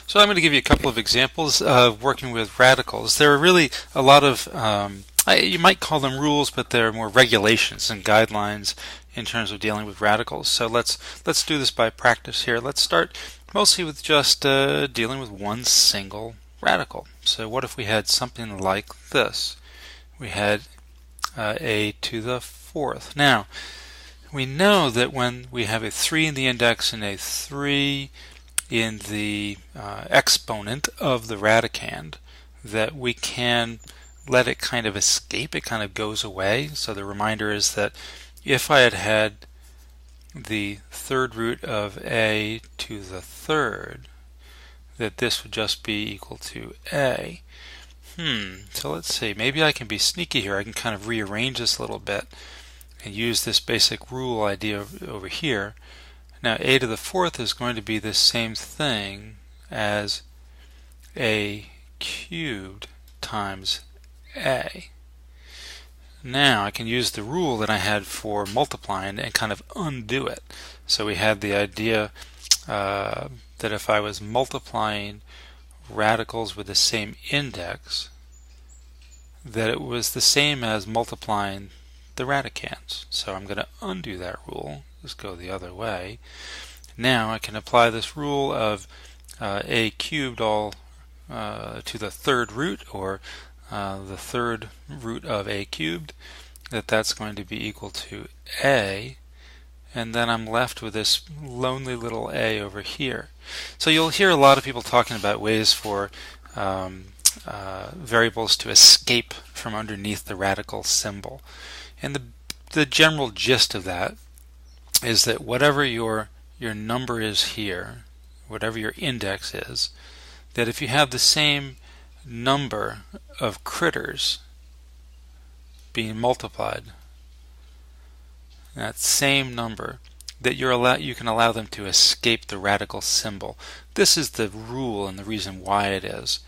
So I'm going to give you a couple of examples of working with radicals. There are really a lot of, you might call them rules, but they're more regulations and guidelines in terms of dealing with radicals. So let's do this by practice here. Let's start mostly with just dealing with one single radical. So what if we had something like this? We had a to the fourth. Now, we know that when we have a 3 in the index and a 3 in the exponent of the radicand, that we can let it kind of escape. It kind of goes away. So the reminder is that if I had had the third root of a to the third, that this would just be equal to a. So let's see, maybe I can be sneaky here. I can kind of rearrange this a little bit and use this basic rule idea over here. Now a to the fourth is going to be the same thing as a cubed times a. Now I can use the rule that I had for multiplying and kind of undo it. So we had the idea that if I was multiplying radicals with the same index, that it was the same as multiplying the radicands. So I'm going to undo that rule. Let's go the other way. Now I can apply this rule of a cubed all to the third root, or the third root of a cubed, that's going to be equal to a, and then I'm left with this lonely little a over here. So you'll hear a lot of people talking about ways for variables to escape from underneath the radical symbol. And the general gist of that is that whatever your number is here, whatever your index is, that if you have the same number of critters being multiplied, that same number, that you can allow them to escape the radical symbol. This is the rule and the reason why it is.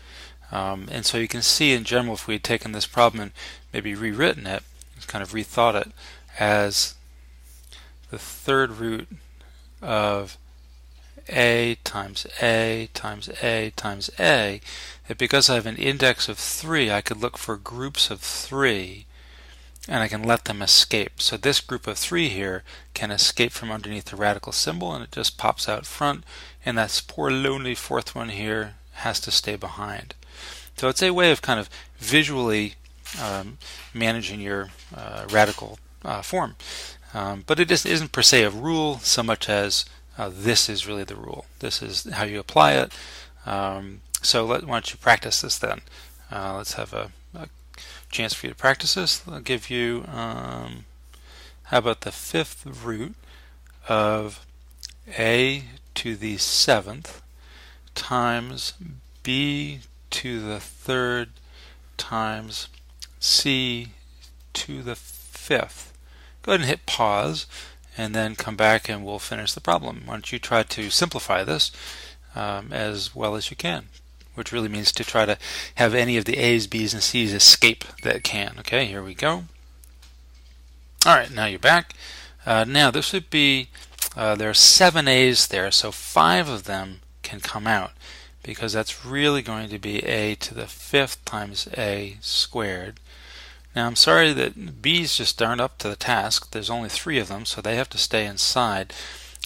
And so you can see in general, if we had taken this problem and maybe rewritten it, kind of rethought it as the third root of a times a times a times a, that because I have an index of 3, I could look for groups of 3 and I can let them escape. So this group of 3 here can escape from underneath the radical symbol, and it just pops out front, and that poor lonely fourth one here has to stay behind. So it's a way of kind of visually managing your radical form. But it just isn't per se a rule so much as this is really the rule. This is how you apply it. So why don't you practice this then? Let's have a chance for you to practice this. I'll give you, how about the fifth root of a to the seventh times b to the third times c to the fifth. Go ahead and hit pause and then come back and we'll finish the problem. Why don't you try to simplify this as well as you can, which really means to try to have any of the A's, B's, and C's escape that can. Okay, here we go. Alright, now you're back. Now this would be, there are 7 A's there, so 5 of them can come out, because that's really going to be a to the 5th times a squared. Now I'm sorry that B's just aren't up to the task. There's only 3 of them, so they have to stay inside.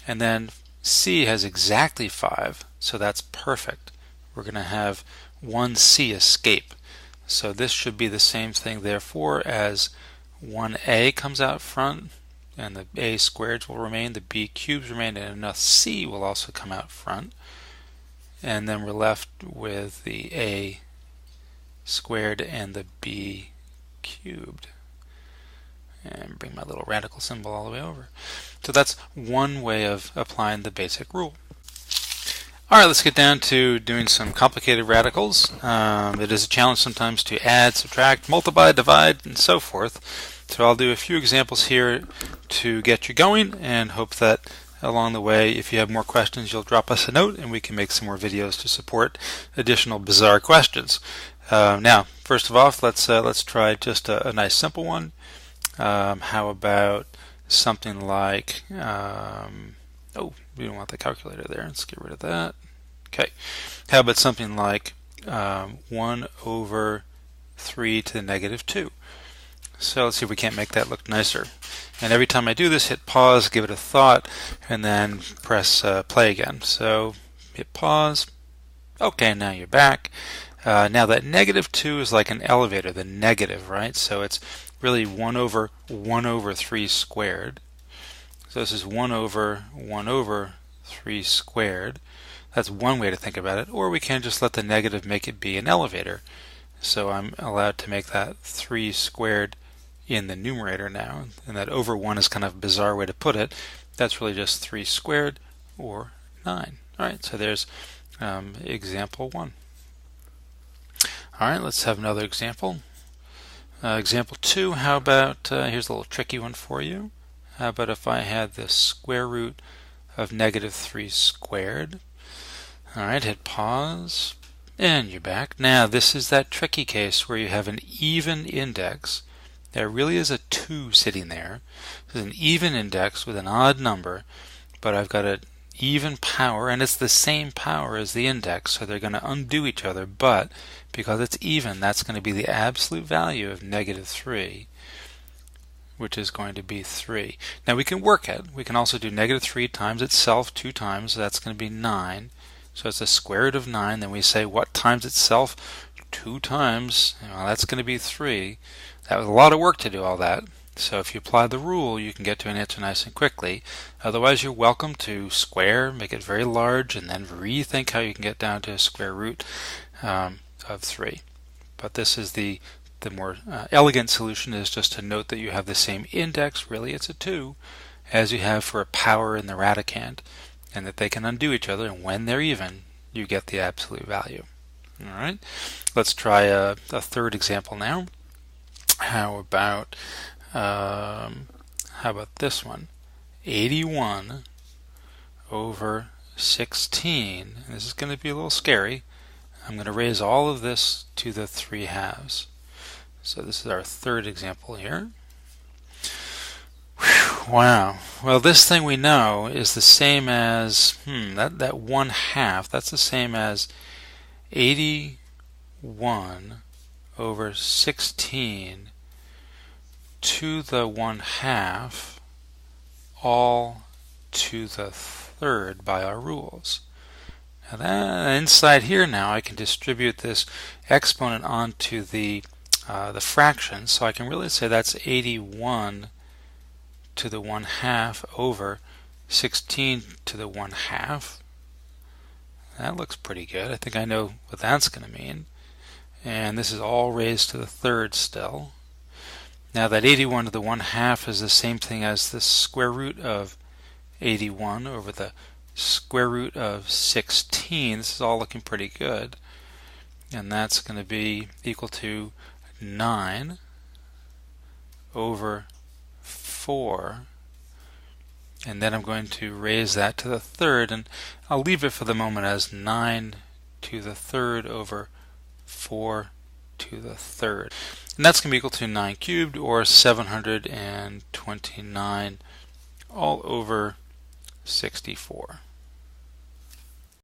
And then C has exactly 5, so that's perfect. We're going to have 1C escape. So this should be the same thing, therefore, as 1A comes out front, and the A squareds will remain, the B cubes remain, and enough C will also come out front. And then we're left with the A squared and the B cubed. And bring my little radical symbol all the way over. So that's one way of applying the basic rule. Alright, let's get down to doing some complicated radicals. It is a challenge sometimes to add, subtract, multiply, divide, and so forth. So I'll do a few examples here to get you going, and hope that along the way, if you have more questions, you'll drop us a note and we can make some more videos to support additional bizarre questions. Now, first of all, let's try just a nice simple one. How about something like, oh, we don't want the calculator there. Let's get rid of that. Okay. How about something like 1 over 3 to the negative 2? So let's see if we can't make that look nicer. And every time I do this, hit pause, give it a thought, and then press play again. So hit pause. Okay, now you're back. Now that negative 2 is like an elevator, the negative, right? So it's really 1 over 3 squared. So this is 1 over 3 squared. That's one way to think about it. Or we can just let the negative make it be an elevator. So I'm allowed to make that 3 squared in the numerator now. And that over 1 is kind of a bizarre way to put it. That's really just 3 squared or 9. All right, so there's example 1. All right, let's have another example. Example 2, how about, here's a little tricky one for you. How about if I had the square root of negative 3 squared? All right, hit pause, and you're back. Now, this is that tricky case where you have an even index. There really is a 2 sitting there. This is an even index with an odd number, but I've got an even power, and it's the same power as the index, so they're going to undo each other, but because it's even, that's going to be the absolute value of negative 3, which is going to be 3. Now we can work it. We can also do negative 3 times itself 2 times, so that's going to be 9. So it's the square root of 9. Then we say what times itself 2 times. Well, that's going to be 3. That was a lot of work to do all that. So if you apply the rule, you can get to an answer nice and quickly. Otherwise, you're welcome to square, make it very large, and then rethink how you can get down to a square root of 3. But this is the more elegant solution, is just to note that you have the same index, really it's a 2, as you have for a power in the radicand, and that they can undo each other, and when they're even, you get the absolute value. All right, let's try a third example now. How about this one? 81 over 16. And this is going to be a little scary. I'm going to raise all of this to the 3/2. So this is our third example here. Whew, wow. Well, this thing we know is the same as that 1/2. That's the same as 81 over 16 to the 1/2, all to the third by our rules. Now that, inside here now I can distribute this exponent onto the fraction, so I can really say that's 81 to the 1/2 over 16 to the 1/2. That looks pretty good. I think I know what that's going to mean. And this is all raised to the third still. Now that 81 to the 1/2 is the same thing as the square root of 81 over the square root of 16. This is all looking pretty good. And that's going to be equal to 9 over 4. And then I'm going to raise that to the third, and I'll leave it for the moment as 9 to the third over 4 to the third. And that's going to be equal to 9 cubed, or 729 all over 64.